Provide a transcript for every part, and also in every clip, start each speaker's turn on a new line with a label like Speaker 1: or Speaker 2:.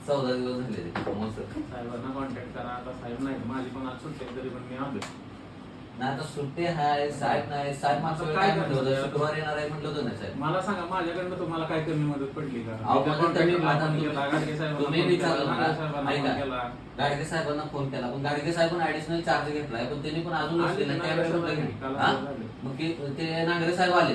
Speaker 1: 14 दिवस झाले मस्त.
Speaker 2: साहेबांना कॉन्टॅक्ट करा. आता साहेब नाही माझी पण आज सुट्टी तरी पण मी आलो.
Speaker 1: नाही आता सुट्टी आहे साहेब नाही. साहेब मागच्या वेळी काय म्हटलं होतं शुक्रवार येणार आहे म्हटलं होतं ना साहेब.
Speaker 2: मला सांगा माझ्याकडनं तुम्हाला काय कमी मदत पडली का?
Speaker 1: तुम्ही विचारलं मला गाडगे साहेबांना फोन केला पण गाडगे साहेबांना ऍडिशनल चार्ज घेतलाय पण त्यांनी पण अजून मग ते नांगरे साहेब आले.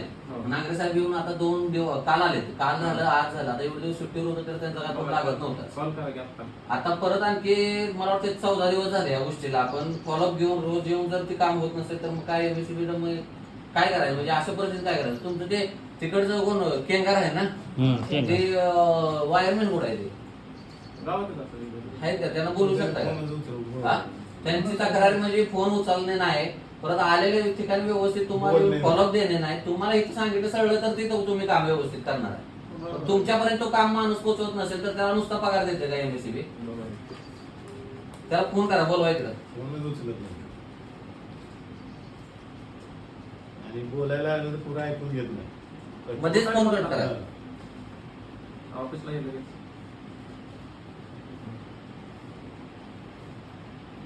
Speaker 1: नांगरे साहेब येऊन आता 2 दिवस काल आले. काल झालं आज झालं. आता एवढे दिवस सुट्टीवर होतं तर त्यांचा काय फोन लागत नव्हता. आता परत आणखी मला वाटतं 14 दिवस झाले या गोष्टीला. आपण फॉलोअप घेऊन रोज येऊन जर ते काम होत नसेल तर मग काय एमएससीबी काय करायचं म्हणजे अशा परिस्थितीत काय करायचं. तुमचं ते तिकडचं कोण केंगार आहे ना ते वायरमॅन कुठं आहे ते आहेत का त्यांना बोलू शकता का? त्यांची तक्रार म्हणजे फोन उचलणे नाही परत आलेल्या ठिकाणी व्यवस्थित तुम्हाला फॉलोअप देणे नाही. तुम्हाला इथं सांगितलं सगळं तर तिथं तुम्ही काम व्यवस्थित करणार आहे. तुमच्यापर्यंत तो काम माणूस पोहोचवत नसेल तर त्याला नुसता पगार देते का एमएससीबी? त्याला फोन करा बोलवा इकडं.
Speaker 3: आणि बोलायला आलं तर पुढे ऐकून घेत नाही.
Speaker 1: मध्येच फोन कट करा.
Speaker 2: ऑफिसला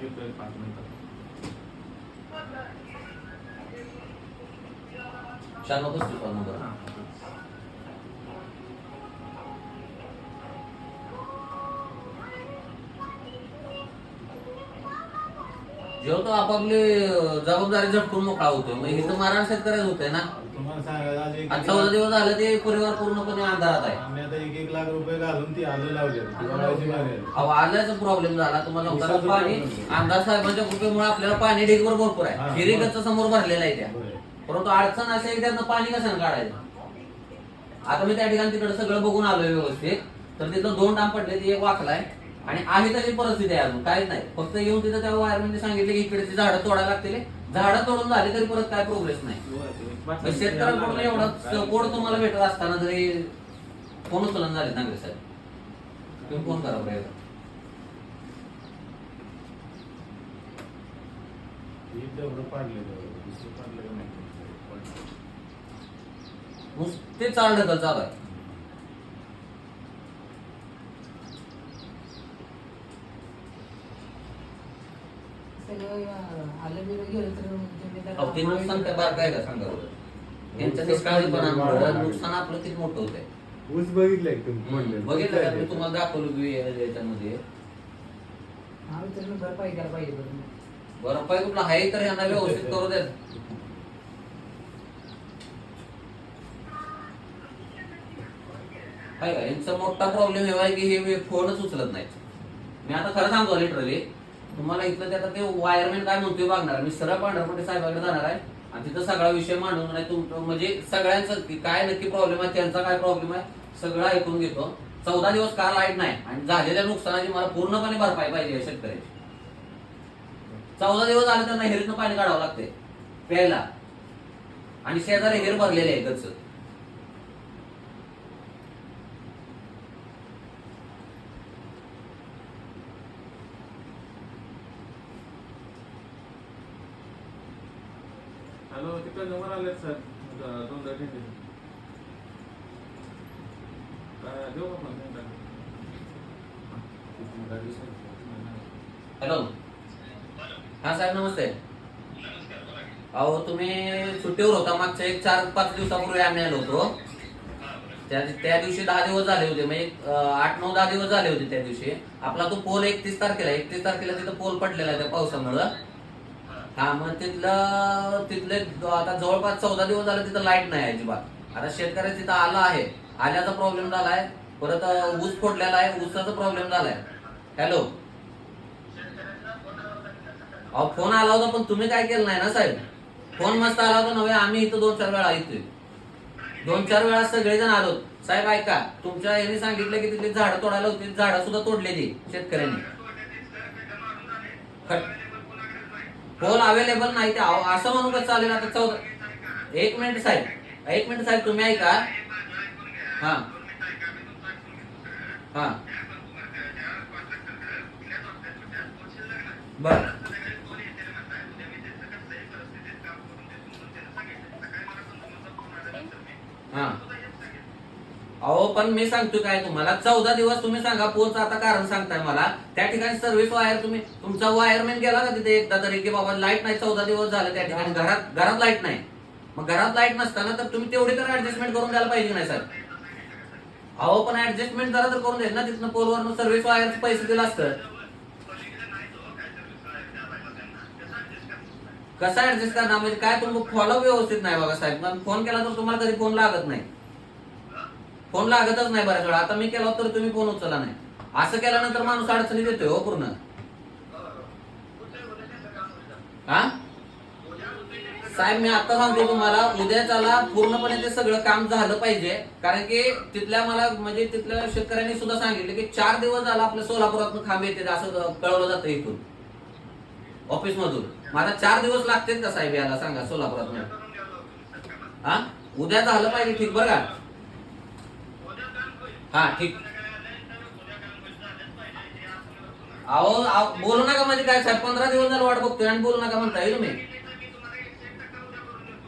Speaker 2: येतोय 5 मिनिटात.
Speaker 1: 96 नंबर. जेव्हा तो आपापली जबाबदारी झटकून मोकळा होतोय मग इथं मारण शेतकऱ्याच होतंय ना.
Speaker 3: तुम्हाला सांगायचं आज
Speaker 1: 14 दिवस झाले ते परिवार पूर्णपणे अंधारात आहे.
Speaker 3: आम्ही आता 1-1 लाख रुपये घालून ती आलं लावले.
Speaker 1: अहो आल्याचा प्रॉब्लेम झाला तुम्हाला नव्हता. पाणी आमदार साहेबांच्या कृपेमुळे आपल्याला पाणी ढीगभर भरपूर आहे. हिरेगतचा समोर भरलेला आहे त्या. परंतु अडचण अशी आहे त्यातनं पाणी कशाने काढायचं. आता मी त्या ठिकाणी तिकडे सगळं बघून आलोय व्यवस्थित. तर तिथं 2 डाम पडले एक वाकलाय आणि आहे तशी परिस्थिती आहे अजून काहीच नाही. फक्त येऊन तिथं त्या वायरमॅनने सांगितलं की इकडे झाडं तोडायला लागतील. झाडं तोडून झाले तरी परत काय प्रोग्रेस नाही. शेतकऱ्यांकडून एवढा सपोर्ट तुम्हाला भेटत असताना जरी फोन उचलन झाले नांगरे साहेब तुम्ही फोन करा बरं. नुसते चाल ढकल चालू आहे. ते नुकसान काय बार काय का सांगा बरं. त्यांच्या निष्काळजीपणामुळे नुकसान आपलं किती मोठं होत आहे.
Speaker 3: ऊस बघितलंय तुम्ही
Speaker 1: बघितलं का? मी तुम्हाला दाखवलं याच्यामध्ये
Speaker 4: भरपाई करायला पाहिजे.
Speaker 1: भरपाई कुठला आहे तर यांना व्यवस्थित करू द्या. काय का यांचा मोठा प्रॉब्लेम एवढा आहे की हे फोनच उचलत नाही. मी आता खरं सांगतो लिटरली तुम्हाला इथलं ते आता ते वायरमॅन काय म्हणतोय बघणार. मी सरळ पांढरपट्टी साहेबांकडे जाणार आहे आणि तिथं सगळा विषय मांडून नाही तुमचं म्हणजे सगळ्यांचं काय नक्की प्रॉब्लेम आहे त्यांचा काय प्रॉब्लेम आहे सगळं ऐकून घेतो. 14 दिवस का लाईट नाही आणि झालेल्या नुकसानाची मला पूर्णपणे भरपाई पाहिजे शेतकऱ्याची. 14 दिवस झाले त्यांना हिरीतनं पाणी काढावं लागते प्यायला आणि शेजारी हिर भरलेले आहे गच्च.
Speaker 2: हॅलो तिकडे नंबर आले सर 2 देऊ का फोन.
Speaker 1: हॅलो हा साहेब नमस्ते. अहो तुम्ही सुट्टीवर होता मागच्या 4-5 दिवसापूर्वी आम्ही आलो होतो. त्या दिवशी 10 दिवस झाले होते म्हणजे 8-9-10 दिवस झाले होते त्या दिवशी. आपला तो पोल 31 तारखेला तिथं पोल पडलेला आहे त्या पावसामुळं. हा मग तिथले आता जवळपास 14 दिवस झाले तिथं लाईट नाही अजिबात. आता शेतकऱ्याचा तिथं आला आहे. आल्याचा प्रॉब्लेम झालाय परत ऊस फोडलेला आहे ऊसाचा प्रॉब्लेम झालाय. हॅलो अहो फोन आला होता पण तुम्ही काय केलं नाही ना साहेब. फोन मस्त आला होता नव्हे. आम्ही इथं 2-4 वेळा येतोय. 2-4 वेळा सगळेजण आलो. साहेब ऐका तुमच्या यांनी सांगितलं की तिथली झाडं तोडायला होती. झाडं सुद्धा तोडलेली शेतकऱ्यांनी. पोल अवेलेबल नाही ते असं म्हणून कसं चालेल. आता 14 एक मिनिट साहेब तुम्ही ऐका. हा हा बर हा अहो पण मी सांगतो काय तुम्हाला 14 दिवस तुम्ही सांगा पोलचं आता कारण सांगताय मला त्या ठिकाणी सर्व्हिस वायर तुम्ही तुमचा वायरमॅन गेला का तिथे एकदा तरी की बाबा लाईट नाही 14 दिवस झाले त्या ठिकाणी घरात लाईट नाही मग घरात लाईट नसताना तर तुम्ही तेवढी तर ऍडजस्टमेंट करून द्यायला पाहिजे नाही सर अहो पण ऍडजस्टमेंट जरा तर करून द्यायचं ना तिथनं पोलवरनं सर्व्हिस वायरचे पैसे दिला असतं कसा ऍडजस्ट करणार म्हणजे काय तुम्ही फॉलो व्यवस्थित नाही बघा साहेब मग फोन केला तर तुम्हाला कधी फोन लागत नाही फोन लागतच नाही बऱ्याच वेळा आता मी केला तर तुम्ही फोन उचलला नाही असं केल्यानंतर माणूस अडचणी देतोय हो पूर्ण हा साहेब मी आता सांगतो तुम्हाला उद्याच्याला पूर्णपणे ते सगळं काम झालं पाहिजे कारण की तिथल्या मला म्हणजे तिथल्या शेतकऱ्यांनी सुद्धा सांगितलं की 4 दिवस झाला आपल्या सोलापुरातून खांब येते असं कळवलं जातं इथून ऑफिस मधून माझा 4 दिवस लागतील का साहेब याला सांगा सोलापुरात हा उद्या झालं पाहिजे ठीक बरं का हा ठीक अहो बोलू नका म्हणजे काय साहेब 15 दिवस झालं वाट बघतोय आणि बोलू नका म्हणता येईल तुम्ही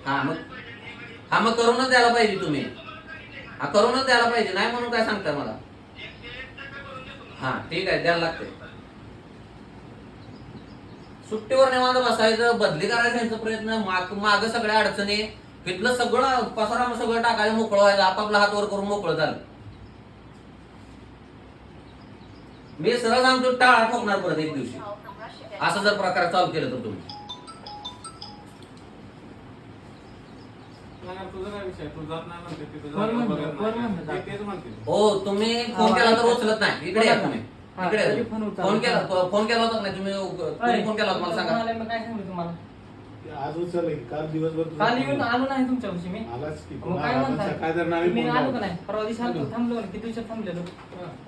Speaker 1: हा मग करूनच द्यायला पाहिजे तुम्ही हा करूनच द्यायला पाहिजे नाही म्हणून काय सांगता मला हा ठीक आहे द्यायला लागते सुट्टीवर निवांत बसायचं बदली करायचं यांचा प्रयत्न माग सगळ्या अडचणी तिथलं सगळं पसारा सगळं टाकायचं मोकळं व्हायचं आपापला हात वर करून मोकळं झालं मी सरळ सांगतो टाळा ठोकणार परत एक दिवशी असं जर प्रकार चालू केलं तर तुम्ही
Speaker 2: तुझा काय विषय तू जात नाही म्हणते तिथे तेच म्हणते
Speaker 1: हो तुम्ही फोन केला तर उचलत नाही इकडे या तुम्ही इकडे या तुम्ही. फोन केला होता नाही तुम्ही फोन केला होता मला सांगा
Speaker 4: काय सांगू तुम्हाला
Speaker 3: आज उचललं की काल दिवसभर
Speaker 4: काल येऊन आलो नाही तुमच्यापाशी मी
Speaker 3: आलाच की
Speaker 4: मग काय
Speaker 3: आपण
Speaker 4: म्हणताय?
Speaker 3: सकाळी तर नाही
Speaker 4: मी
Speaker 3: फोन
Speaker 4: आलो का
Speaker 3: लावला.
Speaker 4: नाही परवा दिवशी आलो थांबलो किती दिवसात थांबलेलो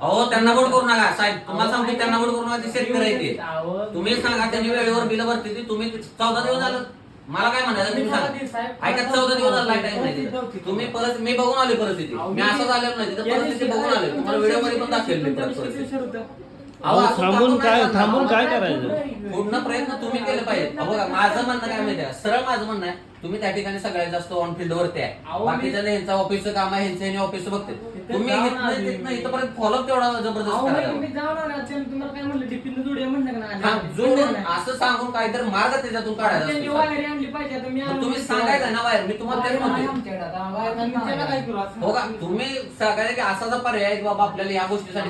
Speaker 1: अहो त्यांना बोट करू नका साहेब तुम्हाला सांगतो त्यांना बोट करू नका ते शेतकरी आहे ते तुम्ही सांगा त्यांनी वेळेवर बिल भरते ती तुम्ही 14 दिवस झालं मला काय म्हणायचं तुम्ही सांगा ऐका 14 दिवस झालं लाईट आहे नाही तुम्ही परत मी बघून आली परिस्थिती मी असं झालेलं नाही तिथं परिस्थिती बघून आले तुम्हाला व्हिडिओ मध्ये पण दाखवली परिस्थिती
Speaker 5: अहो थांबून काय करायचं
Speaker 1: पूर्ण प्रयत्न तुम्ही केले पाहिजे बघा माझं म्हणणं काय माहिती आहे सरळ माझं म्हणणं आहे तुम्ही त्या ठिकाणी सगळ्यात जास्त ऑन फील्ड वरती आहे बाकीच्या ह्यांचा ऑफिसचं काम आहे ह्यांचं ऑफिस बघते तुम्ही इथपर्यंत फॉलोअप तेवढा जबरदस्त
Speaker 4: तुम्हाला काय म्हणलं डिपीन जोडूया म्हणलं
Speaker 1: हा, जोडून असं सांगून काहीतरी मार्ग त्याच्यातून काढायचा असतो.
Speaker 4: वायर आणली पाहिजे आता मी
Speaker 1: मग तुम्ही सांगायचं ना वायर मी तुम्हाला तेच म्हणते
Speaker 4: काय करू आता?
Speaker 1: हो का तुम्ही सांगायचं की असा जर पर्याय आहे की बाबा आपल्याला या गोष्टीसाठी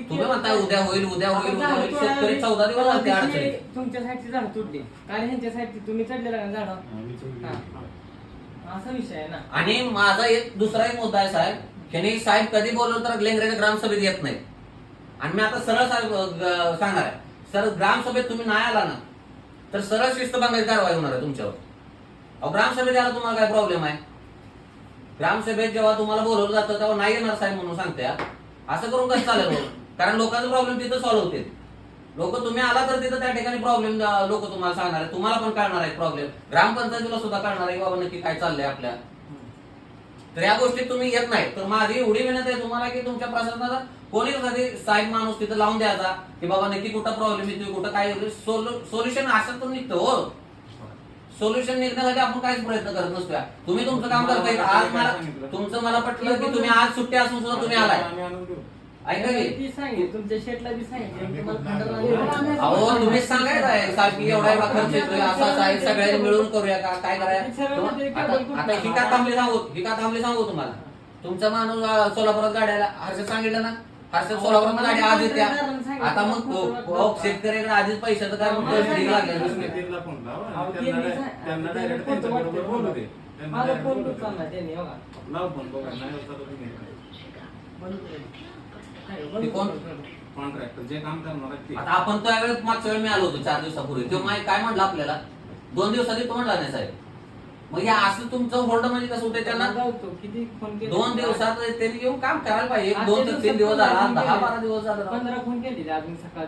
Speaker 1: तुम्ही म्हणताय उद्या होईल शेतकरी 14 दिवस झाले अडचणी
Speaker 4: तुमच्या साईडची झाड तुटली कारण ह्यांच्या साईडची तुम्ही चढलेला का झाड
Speaker 3: आम्ही चुकलो.
Speaker 4: असा विषय आहे ना
Speaker 1: आणि माझा एक दुसरा एक मुद्दा आहे साहेब की साहेब कधी बोललो तर लेंगरेच्या ग्रामसभेत येत नाही आणि मी आता सरळ सांगणार आहे सर ग्रामसभेत तुम्ही नाही आला ना तर सरळ शिस्तभंगाची कारवाई होणार आहे तुमच्यावर अहो ग्रामसभेत यायला तुम्हाला काय प्रॉब्लेम आहे ग्रामसभेत जेव्हा तुम्हाला बोलवलं जातं तेव्हा नाही येणार साहेब म्हणून सांगते असं करून कसं चालेल हो? कारण लोकांचे प्रॉब्लेम तिथं सॉल्व्ह होते लोक तुम्ही आला तर तिथं त्या ठिकाणी प्रॉब्लेम लोक तुम्हाला सांगणार आहे तुम्हाला पण कळणार आहे प्रॉब्लेम ग्रामपंचायतीला सुद्धा कळणार आहे बाबा नक्की काय चाललंय आपल्या तर या गोष्टीत तुम्ही येत नाही तर माझी एवढी विनंती आहे तुम्हाला की तुमच्या प्रशासनाला कोणी कधी साहेब माणूस तिथं लावून द्यायचा की बाबा नक्की कुठं प्रॉब्लेम येतोय कुठं काय सोल्युशन असं तर निघतं हो सोल्युशन निघण्यासाठी आपण काहीच प्रयत्न करत नसतो तुम्ही तुमचं काम करताय आज मला तुमचं मला पटलं की तुम्ही आज सुट्टी असून सुद्धा तुम्ही आलाय ऐका की
Speaker 4: तुमच्या शेटला बी सांगितलं
Speaker 1: अहो तुम्ही सांगायचं आहे साहेब की एवढा खर्च येतोय असं आहे सगळ्यांनी मिळून करूया का काय करायचं आता ही का थांबली सांगू तुम्हाला तुमचा माणूस सोलापुरात गाड्याला हर्षद सांगितलं ना हर्षद सोलापुरात गाडी आज येत्या आता मग शेतकऱ्याकडे आधीच पैशाचं काय लागलं
Speaker 2: त्यांना डायरेक्ट त्यांच्याबरोबर बोलू दे
Speaker 4: माझा फोन खूप चालला त्यांनी बघा
Speaker 2: लाव फोन बघा नाही होता तर तुम्ही कॉन्ट्रॅक्टर जे काम करणार आहेत ते
Speaker 1: आता आपण तो यावेळी मागच्या वेळी मी आलो होतो 4 दिवसापूर्वी तेव्हा काय म्हणलं आपल्याला 2 दिवसांनी तो म्हणला नाही साहेब मग हे असं तुमचं होल्ड म्हणजे कसं होतं त्यांना
Speaker 4: किती फोन केले
Speaker 1: 2 दिवसात त्यांनी येऊन काम करायला पाहिजे 2 ते 3 दिवस झाला 10-12 दिवस झाला
Speaker 4: 15 फोन केले आज मी सकाळ